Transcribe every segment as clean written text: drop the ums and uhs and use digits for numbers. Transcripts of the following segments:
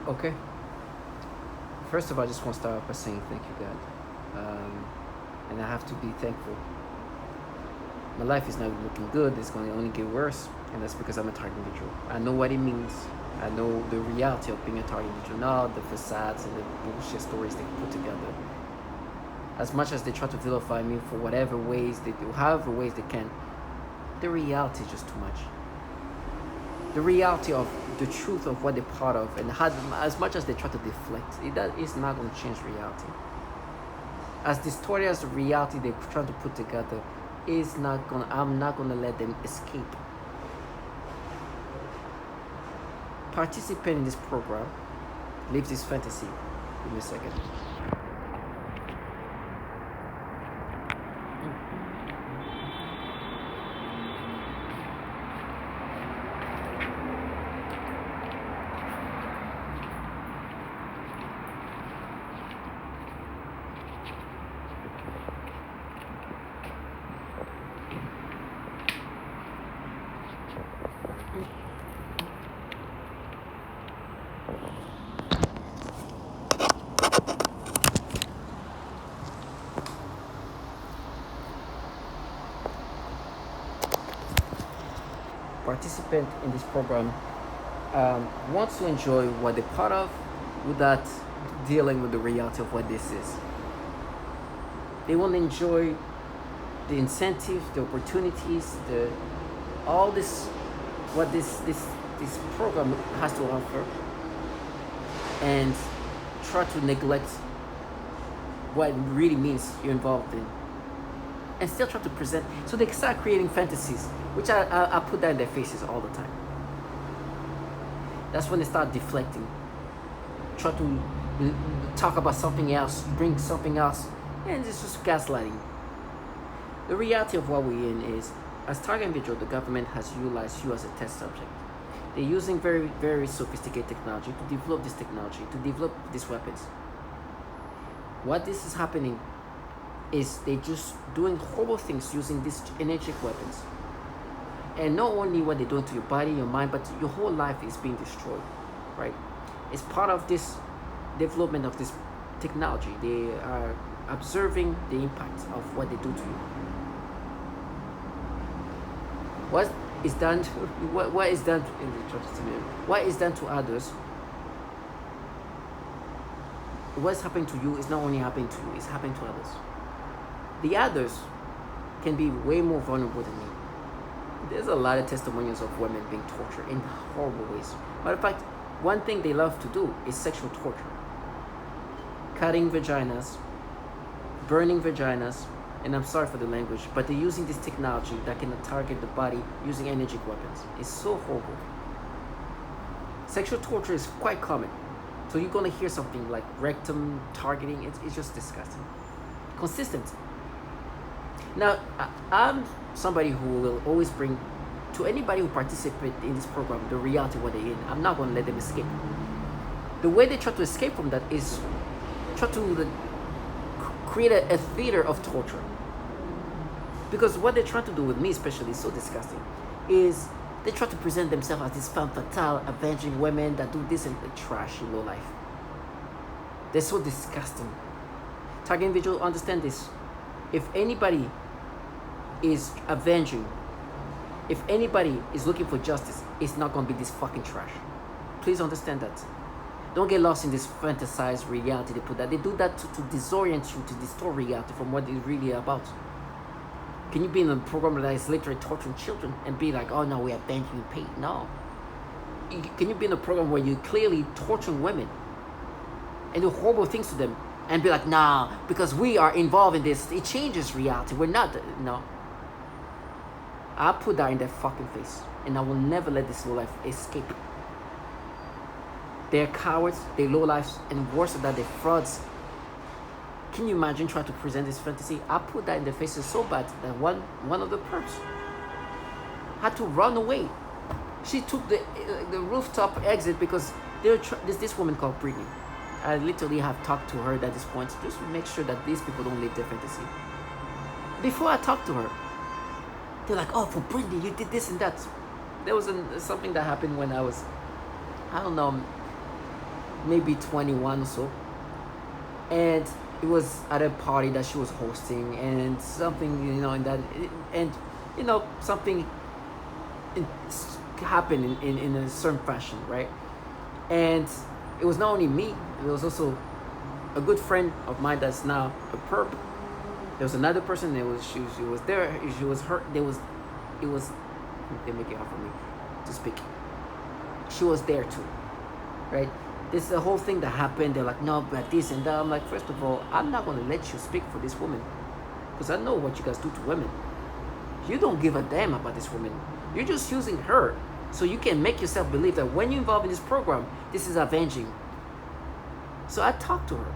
Okay. First of all, I just want to start off by saying thank you, God. And I have to be thankful. My life is not looking good. It's going to only get worse. And that's because I'm a target individual. I know what it means. I know the reality of being a target individual, not the facades and the bullshit stories they put together. As much as they try to vilify me for whatever ways they do, however ways they can, the reality is just too much. The reality of the truth of what they're part of, and how, as much as they try to deflect, that is not going to change reality. As distorted as the reality they're trying to put together, I'm not gonna let them escape. Participate in this program. Live this fantasy. Give me a second. Participant in this program wants to enjoy what they're part of without dealing with the reality of what this is. They want to enjoy the incentives, the opportunities, the all this what this program has to offer, and try to neglect what it really means you're involved in, and still try to present. So they start creating fantasies, which I put that in their faces all the time. That's when they start deflecting, try to talk about something else, bring something else, and it's just gaslighting. The reality of what we're in is, as target individual, the government has utilized you as a test subject. They're using very, very sophisticated technology to develop this technology, to develop these weapons. What this is happening is they just doing horrible things using these energetic weapons. And not only what they're doing to your body, your mind, but your whole life is being destroyed, right? It's part of this development of this technology. They are observing the impact of what they do to you. What is done to, what is done in the church? What is done to others? What's happening to you is not only happening to you, it's happening to others. The others can be way more vulnerable than me. There's a lot of testimonials of women being tortured in horrible ways. Matter of fact, one thing they love to do is sexual torture. Cutting vaginas, burning vaginas, and I'm sorry for the language, but they're using this technology that can target the body using energetic weapons. It's so horrible. Sexual torture is quite common. So you're gonna hear something like rectum targeting, it's just disgusting. Consistent. Now, I'm somebody who will always bring to anybody who participates in this program the reality of what they're in. I'm not gonna let them escape. The way they try to escape from that is try to create a theater of torture. Because what they're trying to do with me especially is so disgusting, is they try to present themselves as this femme fatale, avenging women that do this and trash in low life. They're so disgusting. Target individual, understand this. If anybody is avenging, if anybody is looking for justice, it's not gonna be this fucking trash. Please understand that. Don't get lost in this fantasized reality they put that. They do that to disorient you, to distort reality from what it's really about. Can you be in a program that is literally torturing children and be like, oh no, we are banking paid? No. Can you be in a program where you're clearly torturing women and do horrible things to them and be like, nah, because we are involved in this, it changes reality. We're not, no. I put that in their fucking face, and I will never let this low life escape. They're cowards, they're low lives, and worse than that, they're frauds. Can you imagine trying to present this fantasy? I put that in their faces so bad that one of the perps had to run away. She took the rooftop exit because there's this woman called Britney. I literally have talked to her at this point just to make sure that these people don't live their fantasy. Before I talked to her, they're like, oh, for Britney, you did this and that. There was something that happened when I was, I don't know, maybe 21 or so, and it was at a party that she was hosting, and something, in that, and something in, happened in a certain fashion, right? And it was not only me; it was also a good friend of mine that's now a perp. There was another person. She was there. She was hurt. It was. They make it hard for me to speak. She was there too, right? This is the whole thing that happened. They're like, no, but this and that. I'm like, first of all, I'm not gonna let you speak for this woman, because I know what you guys do to women. You don't give a damn about this woman. You're just using her so you can make yourself believe that when you're involved in this program, this is avenging. So I talked to her,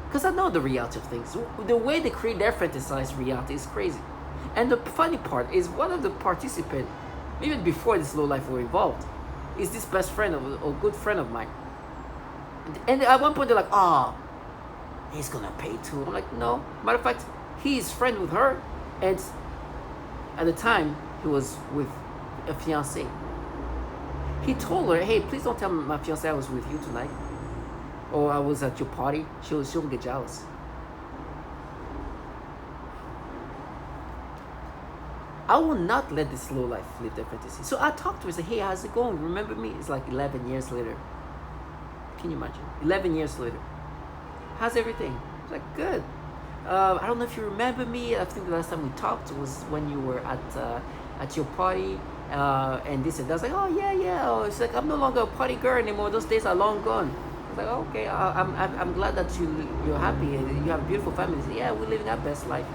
because I know the reality of things. The way they create their fantasized reality is crazy. And the funny part is, one of the participants, even before this low life were involved, is this best friend or good friend of mine. And at one point they're like, oh, he's gonna pay too. I'm like, no. Matter of fact, he's friend with her, and at the time he was with a fiance. He told her, hey, please don't tell my fiance I was with you tonight, or I was at your party. She'll get jealous. I will not let this low life live their fantasy. So I talked to her and said, hey, how's it going? Remember me? It's like 11 years later. Can you imagine? 11 years later. How's everything? It's like, good. I don't know if you remember me. I think the last time we talked was when you were at your party, and this and that. I was like, oh, yeah. Oh, it's like, I'm no longer a party girl anymore. Those days are long gone. I was like, oh, okay, I'm glad that you're happy and you have a beautiful family. Said, yeah, we're living our best life.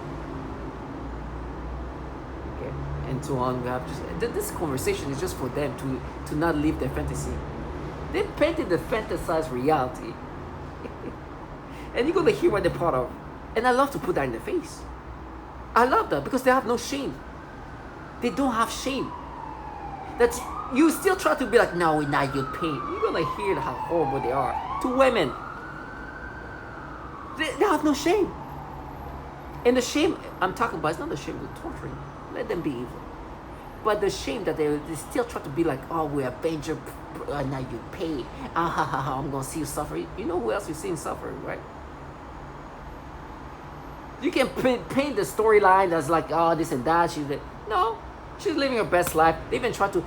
And so on. We have just this conversation is just for them to not live their fantasy. They painted the fantasized reality, and you're gonna hear what they're part of. And I love to put that in their face. I love that, because they have no shame. They don't have shame. That you still try to be like, no, now you're pain. You're gonna hear how horrible they are to women. They have no shame. And the shame I'm talking about is not the shame of torturing. Let them be evil. But the shame that they still try to be like, oh, we're avenger, now you pay. I'm going to see you suffer. You know who else you're seeing suffering, right? You can paint the storyline as like, oh, this and that. No, she's living her best life. They even try to,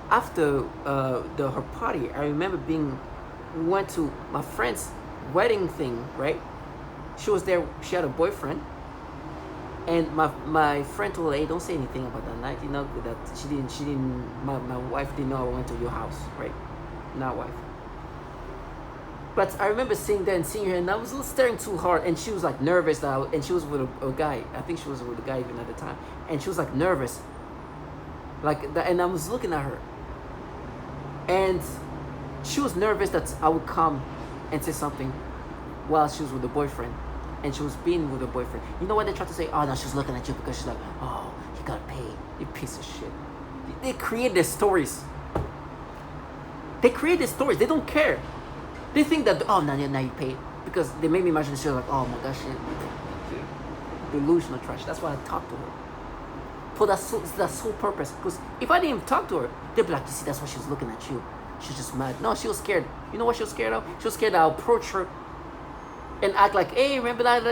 after her party, I remember we went to my friend's wedding thing, right? She was there. She had a boyfriend. And my friend told her, hey, don't say anything about that night, that she didn't, my wife didn't know I went to your house, right? Not wife. But I remember sitting there and seeing her, and I was staring too hard, and she was like nervous, and she was with a guy. I think she was with a guy even at the time. And she was like nervous. Like that, and I was looking at her. And she was nervous that I would come and say something while she was with the boyfriend. And she was being with her boyfriend. You know what they tried to say? Oh, no, she's looking at you because she's like, oh, you gotta pay, you piece of shit. They create their stories. They create their stories. They don't care. They think that, oh, now you pay. Because they made me imagine she's like, oh my gosh, delusional trash. That's why I talked to her. For that sole purpose. Because if I didn't even talk to her, they'd be like, you see, that's why she's looking at you. She's just mad. No, she was scared. You know what she was scared of? She was scared that I'll approach her and act like, hey, remember that,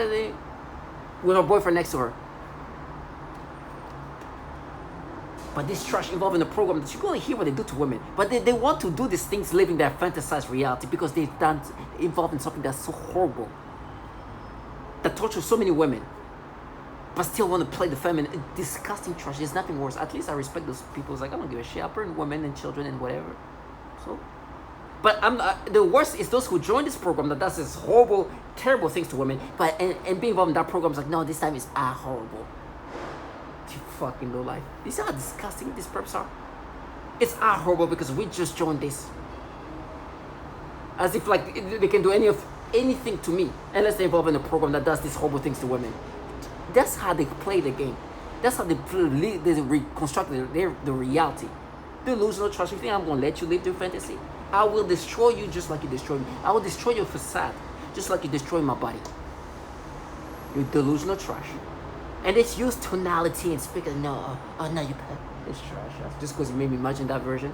with her boyfriend next to her. But this trash involved in the program, you're going to hear what they do to women. But they want to do these things living their fantasized reality because they've done involved in something that's so horrible. That tortures so many women. But still want to play the feminine, disgusting trash. There's nothing worse. At least I respect those people. It's like, I don't give a shit. I burn women and children and whatever. So... But the worst is those who join this program that does this horrible, terrible things to women. But and being involved in that program is like, no, this time it's horrible. You fucking low life. You see how disgusting these perps are? It's horrible because we just joined this. As if like they can do anything to me unless they're involved in a program that does these horrible things to women. That's how they play the game. That's how they reconstruct the reality. Delusional trust. You think I'm gonna let you live your fantasy? I will destroy you just like you destroyed me. I will destroy your facade just like you destroyed my body. You're delusional trash. And it's used tonality and speaking. No, you it's trash. Just because you made me imagine that version.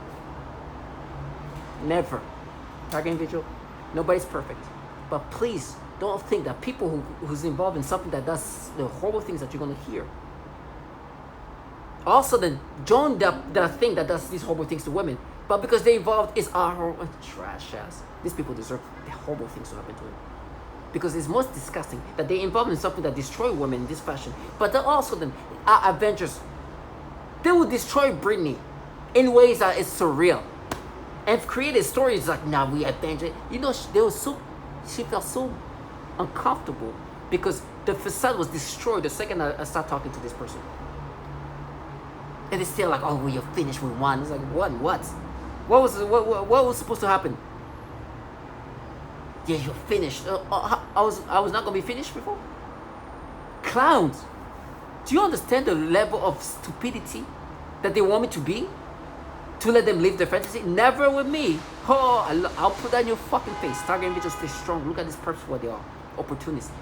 Never. Target individual, nobody's perfect. But please don't think that people who's involved in something that does the horrible things that you're going to hear, also then join the thing that does these horrible things to women, but because they involved is our horrible trash ass. These people deserve the horrible things to happen to them. Because it's most disgusting that they involved in something that destroy women in this fashion. But then also then our Avengers, they will destroy Britney in ways that is surreal. And created stories like, nah, we avenge it. You know, she felt so uncomfortable because the facade was destroyed the second I start talking to this person. And it's still like, oh, well, you're finished with one. It's like, what? What was supposed to happen? Yeah, you're finished. I was not gonna be finished before. Clowns. Do you understand the level of stupidity that they want me to be? To let them live their fantasy? Never with me. Oh, I'll put that in your fucking face. Target individuals stay strong. Look at these perps, what they are. Opportunists.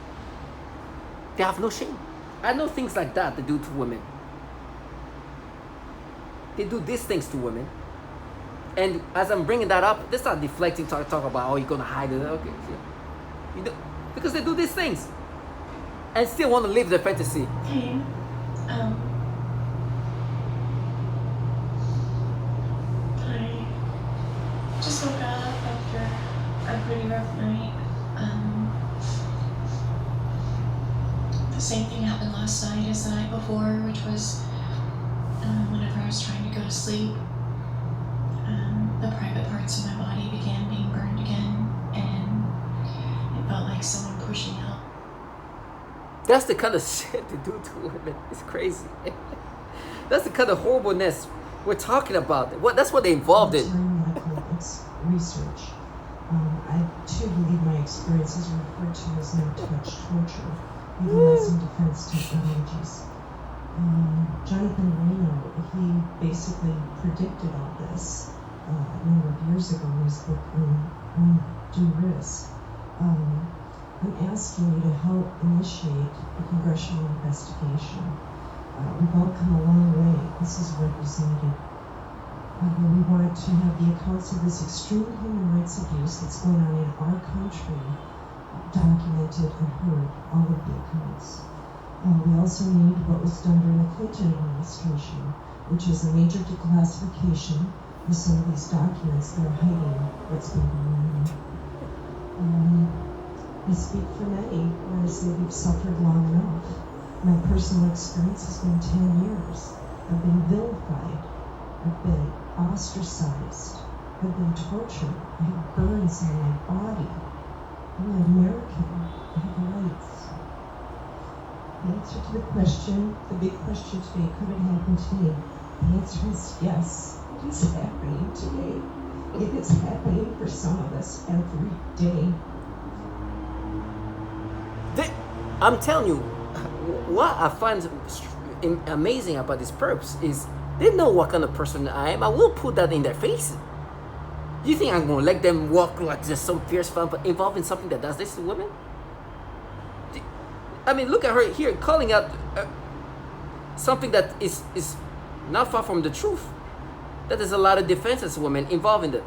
They have no shame. I know things like that they do to women. They do these things to women. And as I'm bringing that up, they start deflecting, talk about, oh, you're going to hide it. Okay. Yeah. You know, because they do these things. And still want to live their fantasy. Hey, I just woke up after a pretty rough night. The same thing happened last night as the night before, which was whenever I was trying to go to sleep, the private parts of my body began being burned again, and it felt like someone pushing out. That's the kind of shit they do to women. It's crazy. That's the kind of horribleness we're talking about. That's what they involved in. Research. I too believe my experience is referred to as no-touch torture, utilizing defense technologies. Jonathan Reno, he basically predicted all this a number of years ago in his book Undue Risk. I'm asking you to help initiate a congressional investigation. We've all come a long way. This is represented. We want to have the accounts of this extreme human rights abuse that's going on in our country documented and heard, all of the accounts. We also need what was done during the Clinton administration, which is a major declassification of some of these documents that are hiding what's been going on. I speak for many when I say we've suffered long enough. My personal experience has been 10 years. I've been vilified. I've been ostracized. I've been tortured. I have burns on my body. I'm an American. I have rights. The answer to the question, the big question today, could it happen to me? The answer is yes. It is happening today. It is happening for some of us every day. I'm telling you, what I find amazing about these perps is they know what kind of person I am. I will put that in their face. You think I'm going to let them walk like just some fierce fun, but involved in something that does this to women? I mean, look at her here calling out something that is not far from the truth. That there's a lot of defenseless women involved in it.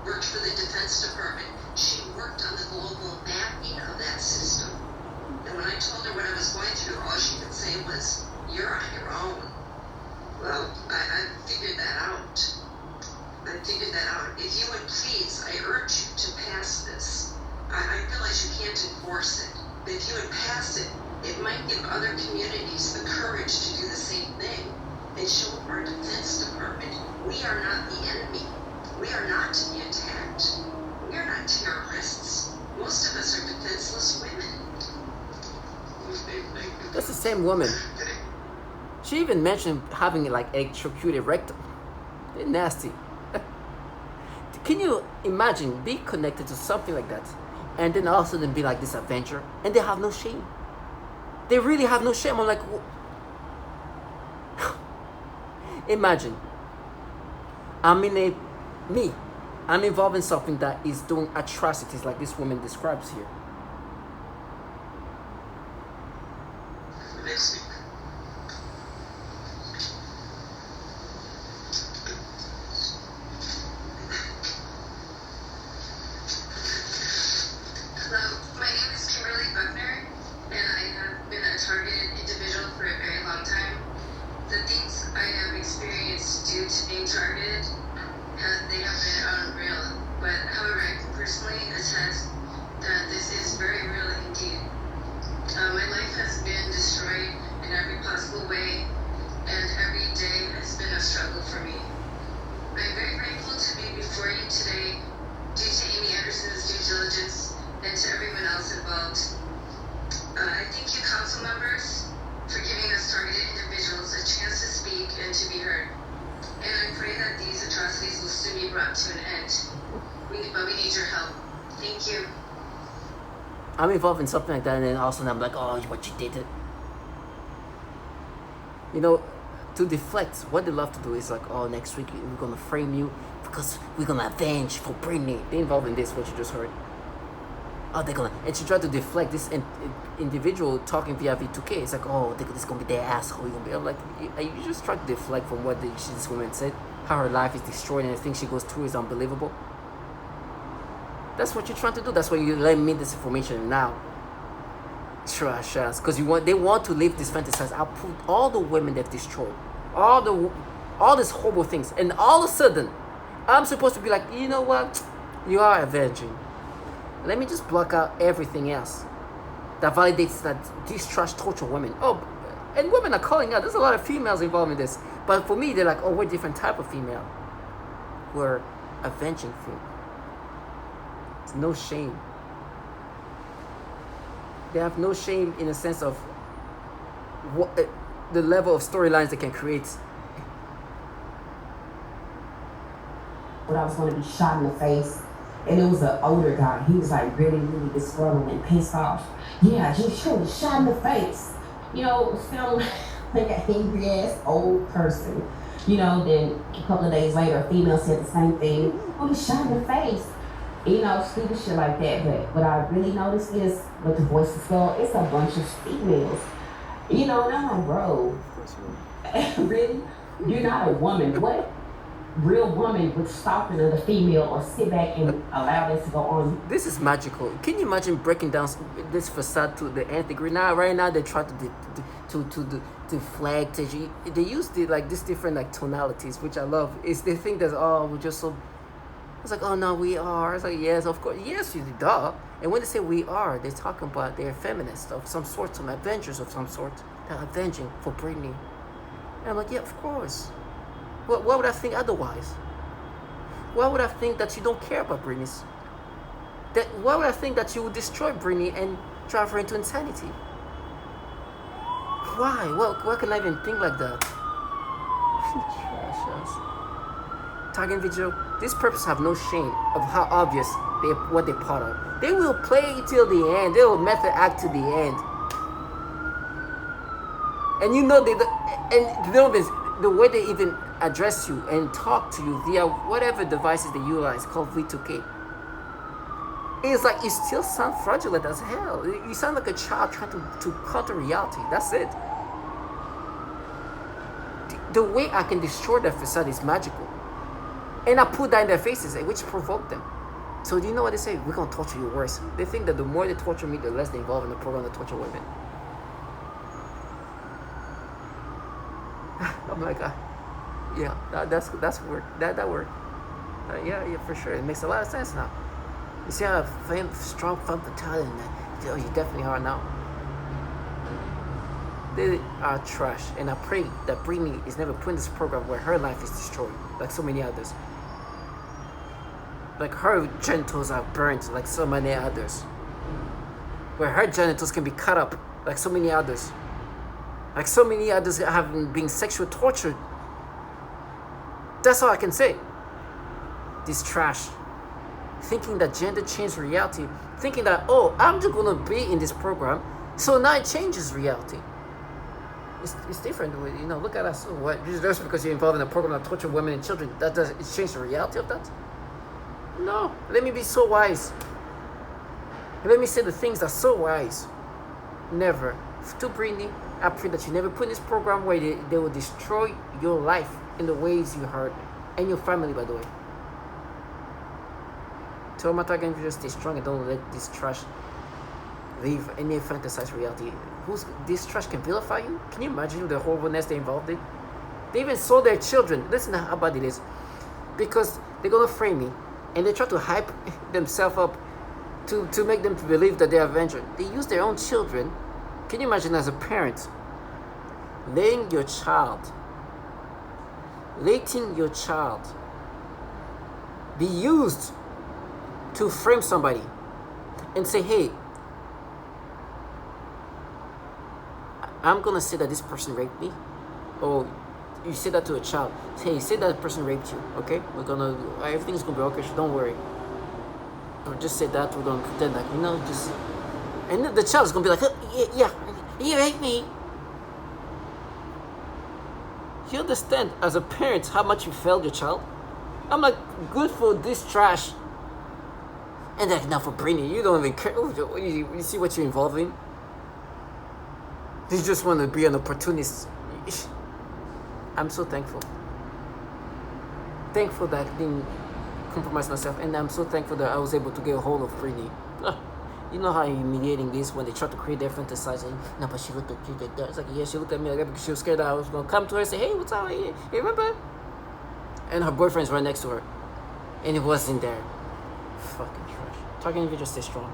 Worked for the Defense Department. She worked on the global mapping of that system. And when I told her what I was going through, all she could say was, "You're on your own." Well, I figured that out. If you would please, I urge you to pass this. I realize you can't enforce it, but if you would pass it, it might give other communities the courage to do the same thing and show our Defense Department we are not the enemy. We are not to be attacked. We are not terrorists. Most of us are defenseless women. That's the same woman. She even mentioned having like electrocuted rectum. They're nasty. Can you imagine being connected to something like that and then all of a sudden be like this adventure and they have no shame? They really have no shame. I'm like, imagine I'm involved in something that is doing atrocities like this woman describes here. be brought to an end. But we need your help. Thank you. I'm involved in something like that, and then all of a sudden I'm like, oh, what you did. You know, to deflect, what they love to do is like, oh, next week we're going to frame you because we're going to avenge for Britney. They're involved in this, what you just heard. Oh, they're going to... And she tried to deflect this individual talking via V2K. It's like, oh, this is going to be their asshole. You're going to be... I'm like, you just try to deflect from what this woman said. How her life is destroyed and the thing she goes through is unbelievable. That's what you're trying to do. That's why you let me this information now. Trash ass. Because they want to live this fantasy. I'll put all the women they've destroyed. All these horrible things. And all of a sudden, I'm supposed to be like, you know what? You are avenging. Let me just block out everything else that validates that these trash torture women. Oh, and women are calling out. There's a lot of females involved in this. But for me, they're like, oh, we're a different type of female. We're avenging female. It's no shame. They have no shame in the sense of what the level of storylines they can create. But I was going to be shot in the face, and it was an older guy. He was like really, really disgruntled and pissed off. Yeah, just shot in the face. You know, sound like an angry ass old person. You know, then a couple of days later, a female said the same thing. Oh, he shot in the face. You know, stupid shit like that. But what I really noticed is, with the voices go, it's a bunch of females. You know, and I'm like, bro, really? You're not a woman. What real woman would stop another female or sit back and allow this to go on? This is magical. Can you imagine breaking down this facade to the nth degree? Right now they try to deflect. They use these different like tonalities, which I love. Is they think that, oh, we're just so... It's like, oh no, we are. It's like, yes, of course. Yes, you duh. And when they say we are, they're talking about they're feminists of some sort, some avengers of some sort. They're avenging for Britney. And I'm like, yeah, of course. Why would I think otherwise? Why would I think that you don't care about Britney? Why would I think that you would destroy Britney and drive her into insanity? Why? Well, why can I even think like that? Trash ass. Tagging video. These perps have no shame of how obvious what they part of. They will play till the end. They will method act to the end. And you know the way they even address you and talk to you via whatever devices they utilize called V2K. It's like you still sound fraudulent as hell. You sound like a child trying to counter reality. That's it. The way I can destroy their facade is magical. And I put that in their faces, which provoked them. So do you know what they say? We're going to torture you worse. They think that the more they torture me, the less they involve in the program to torture women. I'm like, yeah, that's work. That worked. Yeah, for sure. It makes a lot of sense now. You see how strong femme fatale in that? You definitely are now. They are trash, and I pray that Britney is never put in this program where her life is destroyed, like so many others. Like her genitals are burnt, like so many others. Where her genitals can be cut up, like so many others. Like so many others have been sexually tortured. That's all I can say. This trash. Thinking that gender changed reality. Thinking that, oh, I'm just gonna be in this program, so now it changes reality. It's different. You know, look at us. What? Just because you're involved in a program that torture women and children, that does it change the reality of that? No. Let me be so wise. Let me say the things that are so wise. Never. To Britney, I pray that you never put in this program where they will destroy your life in the ways you heard. And your family, by the way. Tell my target to just stay strong and don't let this trash live any fantasized reality. This trash can vilify you? Can you imagine the horribleness they involved in? They even sold their children. Listen to how bad it is. Because they're gonna frame me and they try to hype themselves up to make them believe that they're avengers. They use their own children. Can you imagine as a parent letting your child be used to frame somebody and say, hey, I'm gonna say that this person raped me, or you say that to a child. Hey, say that person raped you. Okay, everything's gonna be okay. Don't worry. Or just say that. We're gonna pretend like just. And the child's gonna be like, yeah, he raped me. You understand, as a parent, how much you failed your child? I'm like, good for this trash. And like, now for Britney, you don't even care. You see what you're involved in? You just want to be an opportunist. I'm so thankful. Thankful that I didn't compromise myself. And I'm so thankful that I was able to get a hold of Britney. You know how humiliating this when they try to create their fantasizing. No, but she looked at you like that. It's like, yeah, she looked at me like that because she was scared that I was going to come to her and say, hey, what's up? Hey, remember? And her boyfriend's right next to her. And it wasn't there. Fucking trash. Talking if you just stay strong.